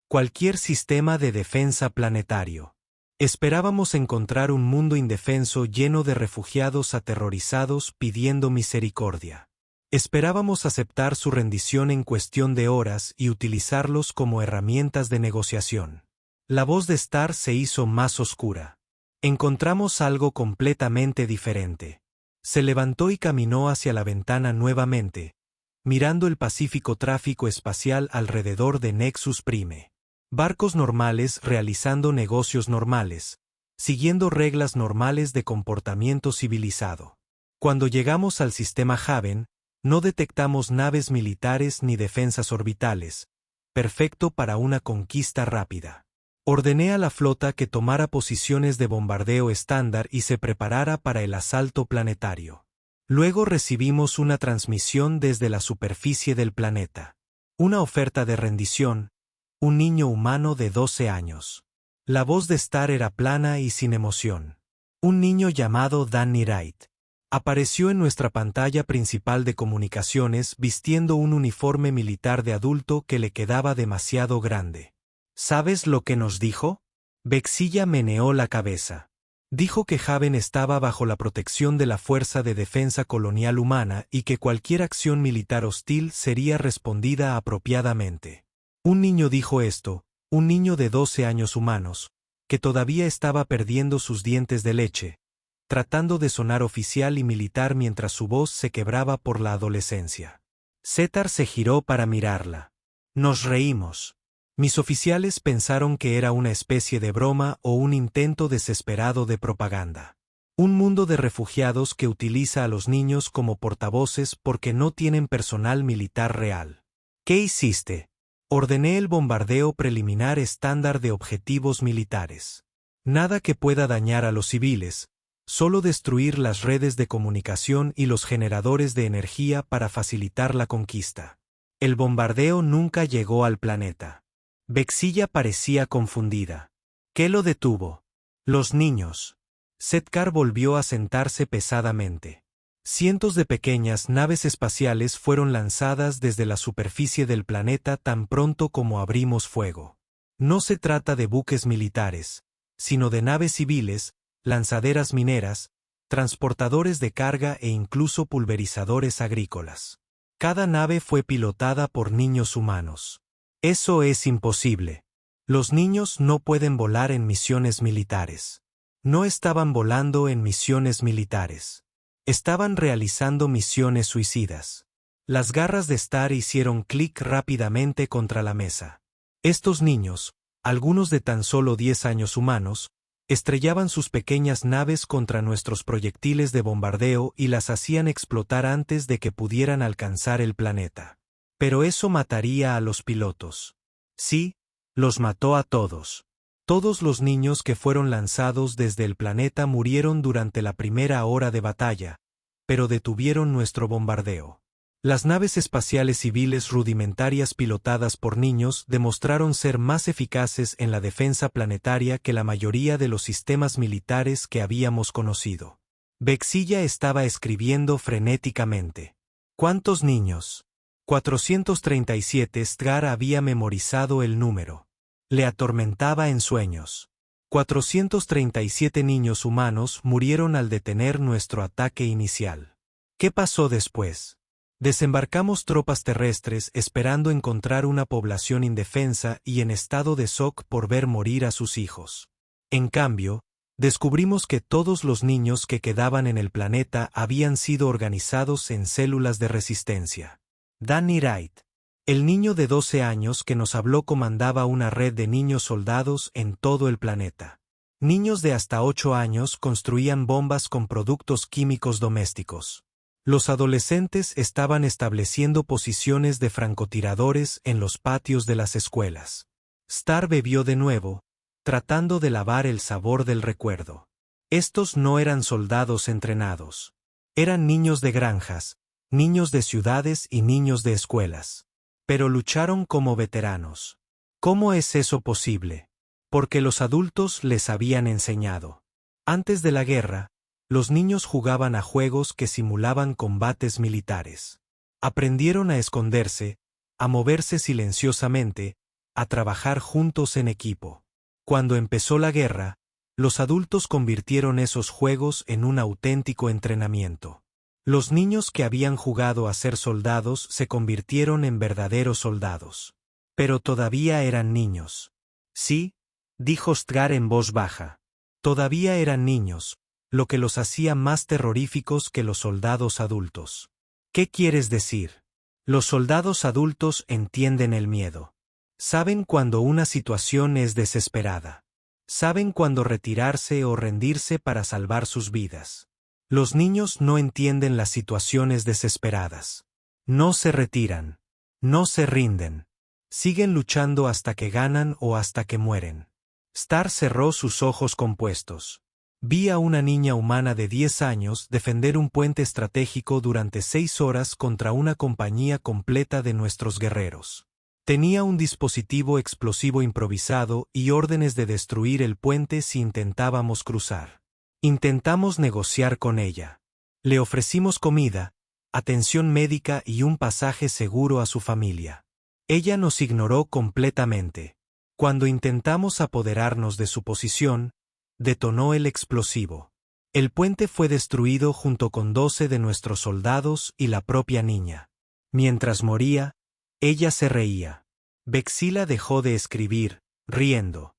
cualquier sistema de defensa planetario. Esperábamos encontrar un mundo indefenso lleno de refugiados aterrorizados pidiendo misericordia. Esperábamos aceptar su rendición en cuestión de horas y utilizarlos como herramientas de negociación. La voz de Star se hizo más oscura. Encontramos algo completamente diferente. Se levantó y caminó hacia la ventana nuevamente, mirando el pacífico tráfico espacial alrededor de Nexus Prime. Barcos normales realizando negocios normales, siguiendo reglas normales de comportamiento civilizado. Cuando llegamos al sistema Haven, no detectamos naves militares ni defensas orbitales, perfecto para una conquista rápida. Ordené a la flota que tomara posiciones de bombardeo estándar y se preparara para el asalto planetario. Luego recibimos una transmisión desde la superficie del planeta. Una oferta de rendición, un niño humano de 12 años. La voz de Star era plana y sin emoción. Un niño llamado Danny Wright. Apareció en nuestra pantalla principal de comunicaciones vistiendo un uniforme militar de adulto que le quedaba demasiado grande. ¿Sabes lo que nos dijo? Vexilla meneó la cabeza. Dijo que Haven estaba bajo la protección de la Fuerza de Defensa Colonial Humana y que cualquier acción militar hostil sería respondida apropiadamente. Un niño dijo esto, un niño de 12 años humanos, que todavía estaba perdiendo sus dientes de leche, tratando de sonar oficial y militar mientras su voz se quebraba por la adolescencia. Setar se giró para mirarla. Nos reímos. Mis oficiales pensaron que era una especie de broma o un intento desesperado de propaganda. Un mundo de refugiados que utiliza a los niños como portavoces porque no tienen personal militar real. ¿Qué hiciste? Ordené el bombardeo preliminar estándar de objetivos militares. Nada que pueda dañar a los civiles, solo destruir las redes de comunicación y los generadores de energía para facilitar la conquista. El bombardeo nunca llegó al planeta. Vexilla parecía confundida. ¿Qué lo detuvo? Los niños. Setkar volvió a sentarse pesadamente. Cientos de pequeñas naves espaciales fueron lanzadas desde la superficie del planeta tan pronto como abrimos fuego. No se trata de buques militares, sino de naves civiles, lanzaderas mineras, transportadores de carga e incluso pulverizadores agrícolas. Cada nave fue pilotada por niños humanos. Eso es imposible. Los niños no pueden volar en misiones militares. No estaban volando en misiones militares. Estaban realizando misiones suicidas. Las garras de Star hicieron clic rápidamente contra la mesa. Estos niños, algunos de tan solo 10 años humanos, estrellaban sus pequeñas naves contra nuestros proyectiles de bombardeo y las hacían explotar antes de que pudieran alcanzar el planeta. Pero eso mataría a los pilotos. Sí, los mató a todos. Todos los niños que fueron lanzados desde el planeta murieron durante la primera hora de batalla, pero detuvieron nuestro bombardeo. Las naves espaciales civiles rudimentarias pilotadas por niños demostraron ser más eficaces en la defensa planetaria que la mayoría de los sistemas militares que habíamos conocido. Vexilla estaba escribiendo frenéticamente. ¿Cuántos niños? 437. Stgar había memorizado el número. Le atormentaba en sueños. 437 niños humanos murieron al detener nuestro ataque inicial. ¿Qué pasó después? Desembarcamos tropas terrestres esperando encontrar una población indefensa y en estado de shock por ver morir a sus hijos. En cambio, descubrimos que todos los niños que quedaban en el planeta habían sido organizados en células de resistencia. Danny Wright, el niño de 12 años que nos habló, comandaba una red de niños soldados en todo el planeta. Niños de hasta 8 años construían bombas con productos químicos domésticos. Los adolescentes estaban estableciendo posiciones de francotiradores en los patios de las escuelas. Star bebió de nuevo, tratando de lavar el sabor del recuerdo. Estos no eran soldados entrenados. Eran niños de granjas, niños de ciudades y niños de escuelas. Pero lucharon como veteranos. ¿Cómo es eso posible? Porque los adultos les habían enseñado. Antes de la guerra, los niños jugaban a juegos que simulaban combates militares. Aprendieron a esconderse, a moverse silenciosamente, a trabajar juntos en equipo. Cuando empezó la guerra, los adultos convirtieron esos juegos en un auténtico entrenamiento. Los niños que habían jugado a ser soldados se convirtieron en verdaderos soldados. Pero todavía eran niños. Sí, dijo Stgar en voz baja. Todavía eran niños, lo que los hacía más terroríficos que los soldados adultos. ¿Qué quieres decir? Los soldados adultos entienden el miedo. Saben cuando una situación es desesperada. Saben cuándo retirarse o rendirse para salvar sus vidas. Los niños no entienden las situaciones desesperadas. No se retiran. No se rinden. Siguen luchando hasta que ganan o hasta que mueren. Star cerró sus ojos compuestos. Vi a una niña humana de 10 años defender un puente estratégico durante 6 horas contra una compañía completa de nuestros guerreros. Tenía un dispositivo explosivo improvisado y órdenes de destruir el puente si intentábamos cruzar. Intentamos negociar con ella. Le ofrecimos comida, atención médica y un pasaje seguro a su familia. Ella nos ignoró completamente. Cuando intentamos apoderarnos de su posición, detonó el explosivo. El puente fue destruido junto con 12 de nuestros soldados y la propia niña. Mientras moría, ella se reía. Vexilla dejó de escribir, riendo.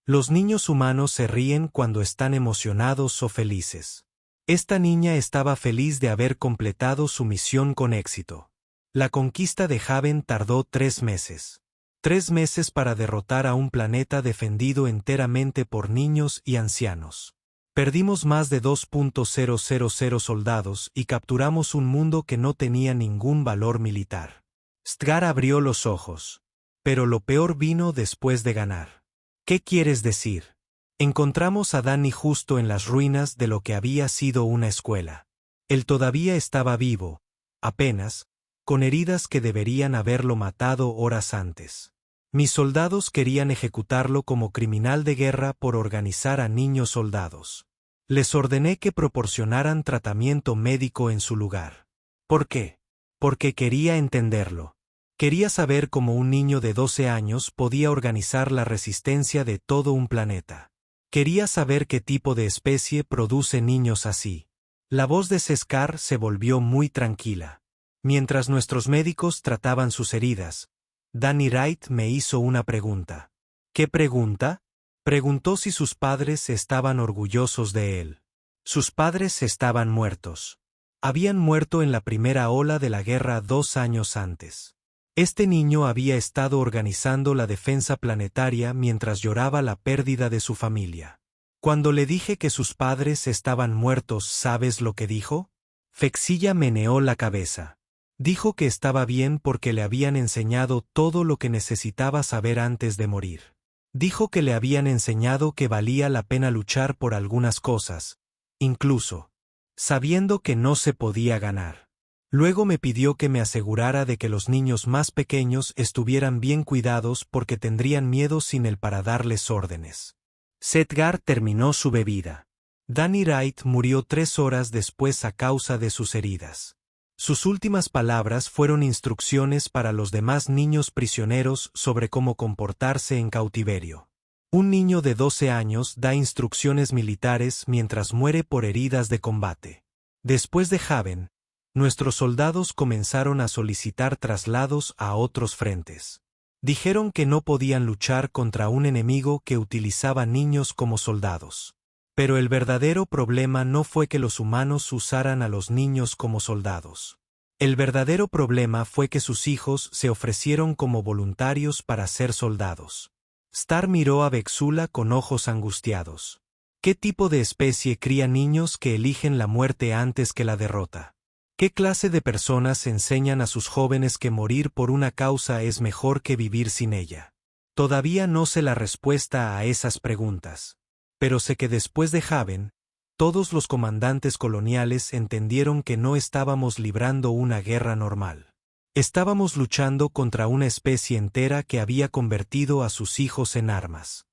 Los niños humanos se ríen cuando están emocionados o felices. Esta niña estaba feliz de haber completado su misión con éxito. La conquista de Haven tardó 3 meses. 3 meses para derrotar a un planeta defendido enteramente por niños y ancianos. Perdimos más de 2.000 soldados y capturamos un mundo que no tenía ningún valor militar. Stgar abrió los ojos. Pero lo peor vino después de ganar. ¿Qué quieres decir? Encontramos a Danny justo en las ruinas de lo que había sido una escuela. Él todavía estaba vivo, apenas, con heridas que deberían haberlo matado horas antes. Mis soldados querían ejecutarlo como criminal de guerra por organizar a niños soldados. Les ordené que proporcionaran tratamiento médico en su lugar. ¿Por qué? Porque quería entenderlo. Quería saber cómo un niño de 12 años podía organizar la resistencia de todo un planeta. Quería saber qué tipo de especie produce niños así. La voz de Seskar se volvió muy tranquila. Mientras nuestros médicos trataban sus heridas, Danny Wright me hizo una pregunta. ¿Qué pregunta? Preguntó si sus padres estaban orgullosos de él. Sus padres estaban muertos. Habían muerto en la primera ola de la guerra 2 años antes. Este niño había estado organizando la defensa planetaria mientras lloraba la pérdida de su familia. Cuando le dije que sus padres estaban muertos, ¿sabes lo que dijo? Fexilla meneó la cabeza. Dijo que estaba bien porque le habían enseñado todo lo que necesitaba saber antes de morir. Dijo que le habían enseñado que valía la pena luchar por algunas cosas, incluso sabiendo que no se podía ganar. Luego me pidió que me asegurara de que los niños más pequeños estuvieran bien cuidados porque tendrían miedo sin él para darles órdenes. Sedgar terminó su bebida. Danny Wright murió 3 horas después a causa de sus heridas. Sus últimas palabras fueron instrucciones para los demás niños prisioneros sobre cómo comportarse en cautiverio. Un niño de 12 años da instrucciones militares mientras muere por heridas de combate. Después de Haven, nuestros soldados comenzaron a solicitar traslados a otros frentes. Dijeron que no podían luchar contra un enemigo que utilizaba niños como soldados. Pero el verdadero problema no fue que los humanos usaran a los niños como soldados. El verdadero problema fue que sus hijos se ofrecieron como voluntarios para ser soldados. Star miró a Vexula con ojos angustiados. ¿Qué tipo de especie cría niños que eligen la muerte antes que la derrota? ¿Qué clase de personas enseñan a sus jóvenes que morir por una causa es mejor que vivir sin ella? Todavía no sé la respuesta a esas preguntas. Pero sé que después de Haven, todos los comandantes coloniales entendieron que no estábamos librando una guerra normal. Estábamos luchando contra una especie entera que había convertido a sus hijos en armas.